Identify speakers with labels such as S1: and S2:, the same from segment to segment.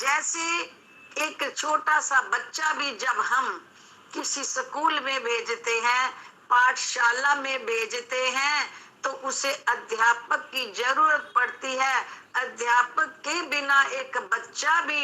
S1: जैसे एक छोटा सा बच्चा भी जब हम किसी स्कूल में भेजते हैं, पाठशाला में भेजते हैं, तो उसे अध्यापक की जरूरत पड़ती है। अध्यापक के बिना एक बच्चा भी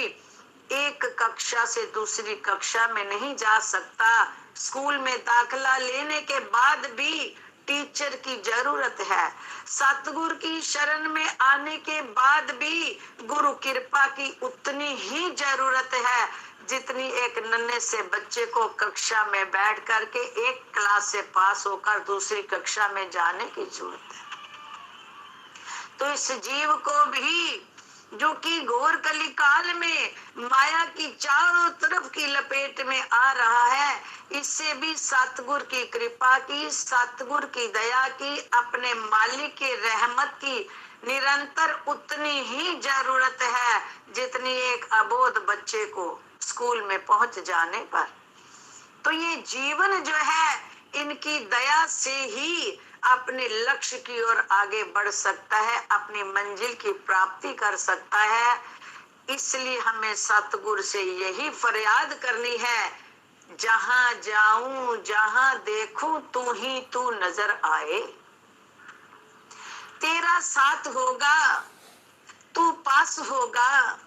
S1: एक कक्षा से दूसरी कक्षा में नहीं जा सकता। स्कूल में दाखिला लेने के बाद भी टीचर की जरूरत है। सतगुरु की शरण में आने के बाद भी गुरु कृपा की उतनी ही जरूरत है जितनी एक नन्हे से बच्चे को कक्षा में बैठ करके एक क्लास से पास होकर दूसरी कक्षा में जाने की जरूरत है। तो इस जीव को भी, जो कि घोर कलिकाल में माया की चारों तरफ की लपेट में आ रहा है, इससे भी सतगुरु की कृपा की, सतगुरु की दया की, अपने मालिक की रहमत की निरंतर उतनी ही जरूरत है जितनी एक अबोध बच्चे को स्कूल में पहुंच जाने पर। तो ये जीवन जो है इनकी दया से ही अपने लक्ष्य की ओर आगे बढ़ सकता है, अपनी मंजिल की प्राप्ति कर सकता है। इसलिए हमें सतगुरु से यही फरियाद करनी है, जहां जाऊं जहां देखूं तू ही तू नजर आए। तेरा साथ होगा, तू पास होगा,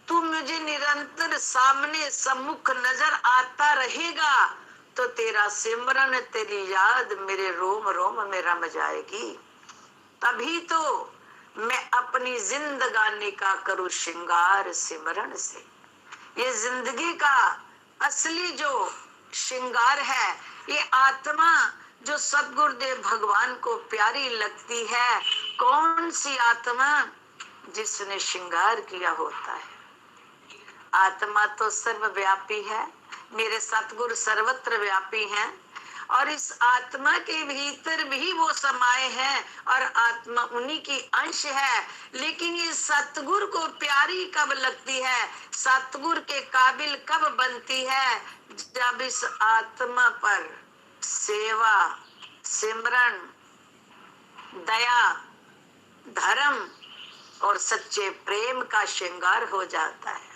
S1: तू मुझे निरंतर सामने सम्मुख नजर आता रहेगा, तो तेरा सिमरन, तेरी याद मेरे रोम रोम में रम जाएगी। तभी तो मैं अपनी जिंदगानी का करूं श्रृंगार सिमरन से। ये जिंदगी का असली जो श्रृंगार है, ये आत्मा जो सद्गुरुदेव भगवान को प्यारी लगती है। कौन सी आत्मा? जिसने श्रृंगार किया होता है। आत्मा तो सर्वव्यापी है, मेरे सतगुरु सर्वत्र व्यापी हैं, और इस आत्मा के भीतर भी वो समाये हैं, और आत्मा उन्हीं की अंश है। लेकिन ये सतगुरु को प्यारी कब लगती है, सतगुरु के काबिल कब बनती है? जब इस आत्मा पर सेवा, सिमरन, दया, धर्म और सच्चे प्रेम का श्रृंगार हो जाता है।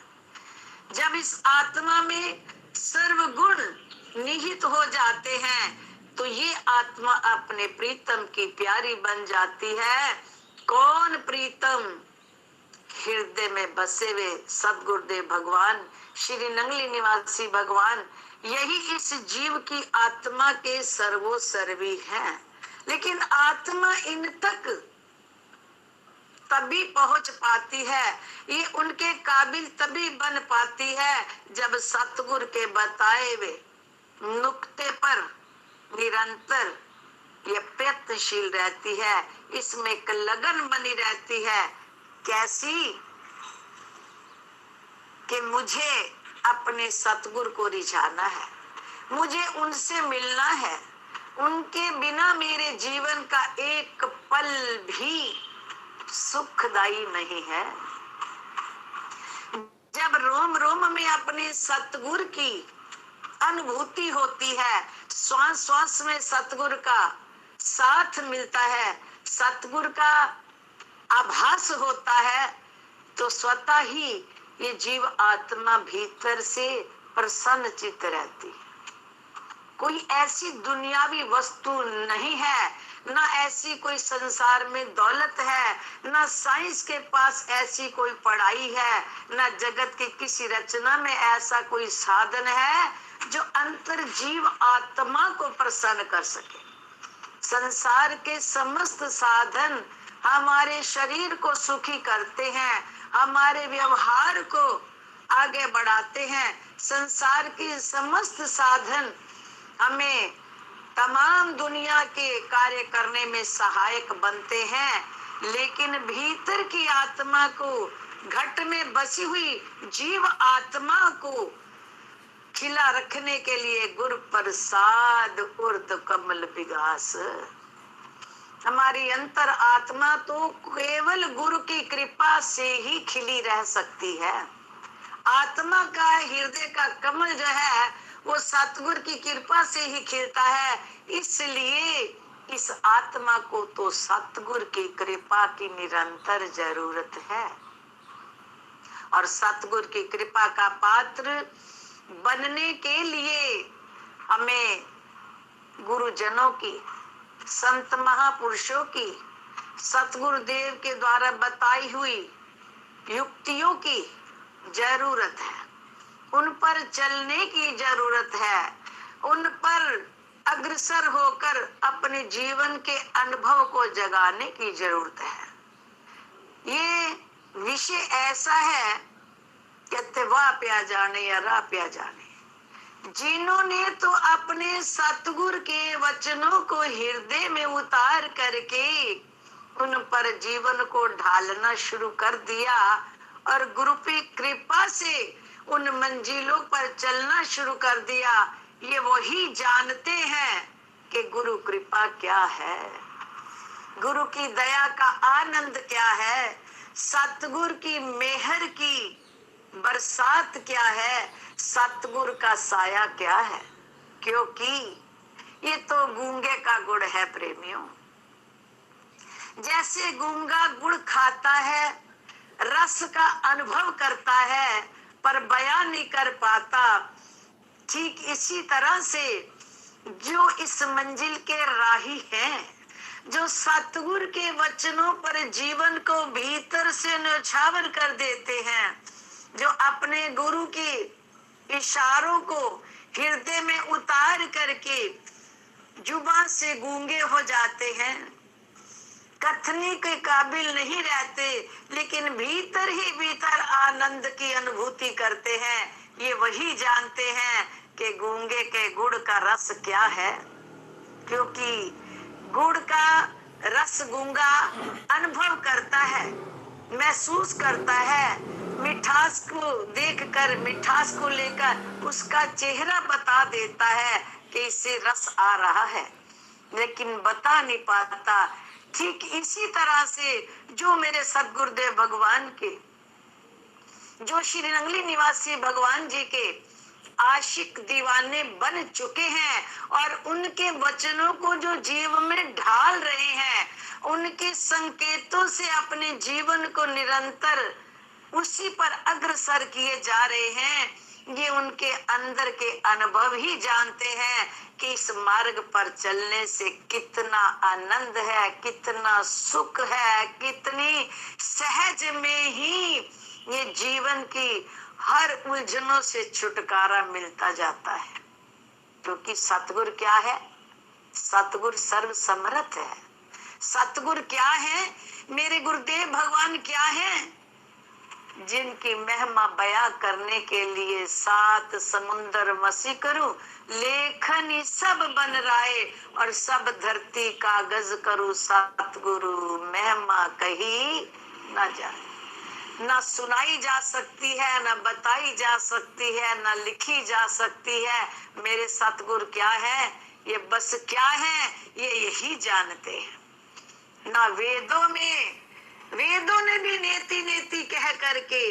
S1: जब इस आत्मा में सर्व गुण निहित हो जाते हैं, तो ये आत्मा अपने प्रीतम की प्यारी बन जाती है। कौन प्रीतम? हृदय में बसे हुए सद्गुरुदेव भगवान, श्री नंगली निवासी भगवान, यही इस जीव की आत्मा के सर्वोसर्वी हैं। लेकिन आत्मा इन तक तभी पहुंच पाती है, ये उनके काबिल तभी बन पाती है, जब सतगुरु के बताए हुए नुक्ते पर निरंतर ये प्रयत्नशील रहती है, इसमें एक लगन बनी रहती है। कैसी? कि मुझे अपने सतगुरु को रिझाना है, मुझे उनसे मिलना है, उनके बिना मेरे जीवन का एक पल भी सुखदायी नहीं है। जब रोम रोम में अपने सतगुरु की अनुभूति होती है, श्वास श्वास में सतगुरु का साथ मिलता है, सतगुरु का आभास होता है, तो स्वतः ही ये जीव आत्मा भीतर से प्रसन्न चित्त रहती है। कोई ऐसी दुनियावी वस्तु नहीं है, ना ऐसी कोई संसार में दौलत है, ना साइंस के पास ऐसी कोई पढ़ाई है, ना जगत की किसी रचना में ऐसा कोई साधन है जो अंतर जीव आत्मा को प्रसन्न कर सके। संसार के समस्त साधन हमारे शरीर को सुखी करते हैं, हमारे व्यवहार को आगे बढ़ाते हैं। संसार के समस्त साधन हमें तमाम दुनिया के कार्य करने में सहायक बनते हैं, लेकिन भीतर की आत्मा को, घट में बसी हुई जीव आत्मा को खिला रखने के लिए गुरु प्रसाद उर्द कमल विगास। हमारी अंतर आत्मा तो केवल गुरु की कृपा से ही खिली रह सकती है। आत्मा का हृदय का कमल जो है वो सतगुरु की कृपा से ही खिलता है। इसलिए इस आत्मा को तो सतगुरु की कृपा की निरंतर जरूरत है। और सतगुरु की कृपा का पात्र बनने के लिए हमें गुरुजनों की, संत महापुरुषों की, सतगुरुदेव के द्वारा बताई हुई युक्तियों की जरूरत है। उन पर चलने की जरूरत है। उन पर अग्रसर होकर अपने जीवन के अनुभव को जगाने की जरूरत है। ये विषय ऐसा है कि वाह प्या जाने या राह प्या जाने। जिन्होंने तो अपने सतगुरु के वचनों को हृदय में उतार करके उन पर जीवन को ढालना शुरू कर दिया और गुरु की कृपा से उन मंजिलों पर चलना शुरू कर दिया, ये वही जानते हैं कि गुरु कृपा क्या है, गुरु की दया का आनंद क्या है, सतगुरु की मेहर की बरसात क्या है, सतगुरु का साया क्या है। क्योंकि ये तो गूंगे का गुड़ है प्रेमियों। जैसे गूंगा गुड़ खाता है, रस का अनुभव करता है पर बयान नहीं कर पाता, ठीक इसी तरह से जो इस मंजिल के राही हैं, जो सतगुरु के वचनों पर जीवन को भीतर से न्यौछावर कर देते हैं, जो अपने गुरु के इशारों को हृदय में उतार करके जुबान से गूंगे हो जाते हैं, कथनी के काबिल नहीं रहते, लेकिन भीतर ही भीतर आनंद की अनुभूति करते हैं, ये वही जानते हैं कि गूंगे के गुड़ का रस क्या है। क्योंकि गुड़ का रस गूंगा अनुभव करता है, महसूस करता है, मिठास को देखकर, मिठास को लेकर उसका चेहरा बता देता है कि इससे रस आ रहा है, लेकिन बता नहीं पाता। ठीक इसी तरह से जो मेरे सतगुरुदेव भगवान के, जो श्री नंगली निवासी भगवान जी के आशिक दीवाने बन चुके हैं और उनके वचनों को जो जीवन में ढाल रहे हैं, उनके संकेतों से अपने जीवन को निरंतर उसी पर अग्रसर किए जा रहे हैं, ये उनके अंदर के अनुभव ही जानते हैं कि इस मार्ग पर चलने से कितना आनंद है, कितना सुख है, कितनी सहज में ही ये जीवन की हर उलझनों से छुटकारा मिलता जाता है। क्योंकि सतगुरु क्या है? सतगुरु सर्व समर्थ है। सतगुरु क्या है? मेरे गुरुदेव भगवान क्या है? जिनकी महिमा बयां करने के लिए 7 समुंदर मसी करूं, लेखनी सब बन राय और सब धरती कागज करूं, सतगुरु महिमा कही न जाए। ना सुनाई जा सकती है, ना बताई जा सकती है, ना लिखी जा सकती है। मेरे सतगुरु क्या है, ये बस क्या है, ये यही जानते हैं। ना वेदों में, वेदों ने भी नेति नेति कह करके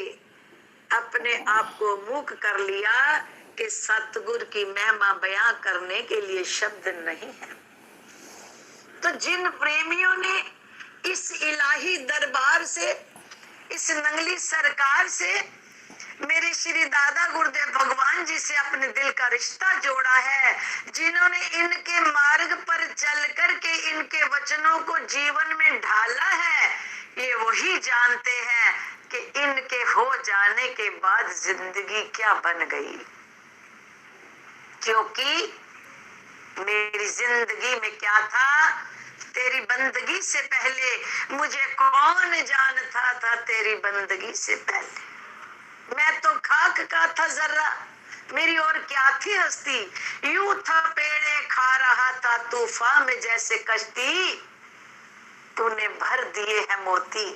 S1: अपने आप को मूक कर लिया कि सतगुरु की महिमा बयां करने के लिए शब्द नहीं है। तो जिन प्रेमियों ने इस इलाही दरबार से, इस नंगली सरकार से, मेरे श्री दादा गुरुदेव भगवान जी से अपने दिल का रिश्ता जोड़ा है, जिन्होंने इनके मार्ग पर चल करके इनके वचनों को जीवन में ढाला है, ये वही जानते हैं कि इनके हो जाने के बाद जिंदगी क्या बन गई। क्योंकि मेरी जिंदगी में क्या था, तेरी बंदगी से पहले मुझे कौन जानता था, तेरी बंदगी से पहले मैं तो खाक का था जर्रा, मेरी और क्या थी हस्ती। यूं था पेड़े खा रहा था तूफान में जैसे कश्ती, तूने भर दिए हैं मोती।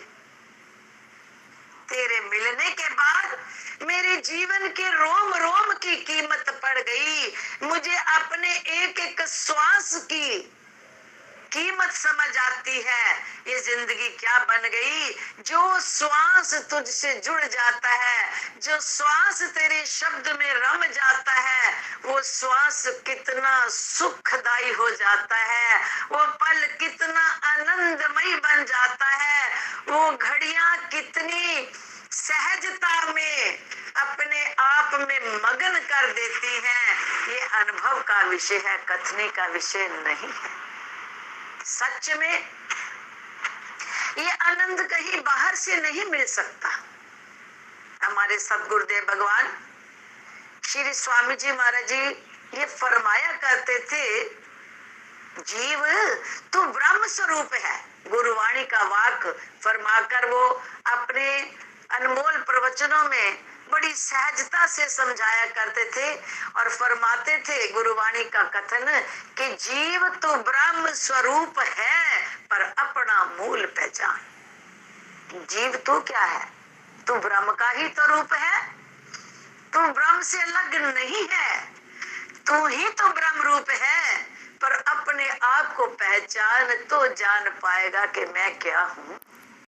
S1: तेरे मिलने के बाद मेरे जीवन के रोम रोम की कीमत पड़ गई। मुझे अपने एक एक श्वास की कीमत समझ आती है। ये जिंदगी क्या बन गई। जो श्वास तुझसे जुड़ जाता है, जो श्वास तेरे शब्द में रम जाता है, वो श्वास कितना सुखदाई हो जाता है, वो पल कितना आनंदमय बन जाता है, वो घड़ियां कितनी सहजता में में मगन कर देती हैं। ये अनुभव का विषय है, कथने का विषय नहीं है। सच में ये आनंद कहीं बाहर से नहीं मिल सकता। हमारे सदगुरुदेव भगवान श्री स्वामी जी महाराज जी ये फरमाया करते थे, जीव तू ब्रह्म स्वरूप है। गुरुवाणी का वाक फरमाकर वो अपने अनमोल प्रवचनों में बड़ी सहजता से समझाया करते थे और फरमाते थे गुरुवाणी का कथन कि जीव तो ब्रह्म स्वरूप है पर अपना मूल पहचान। जीव तू क्या है? तू ब्रह्म का ही तो रूप है, तू ब्रह्म से अलग नहीं है, तू ही तो ब्रह्म रूप है। पर अपने आप को पहचान तो जान पाएगा कि मैं क्या हूँ।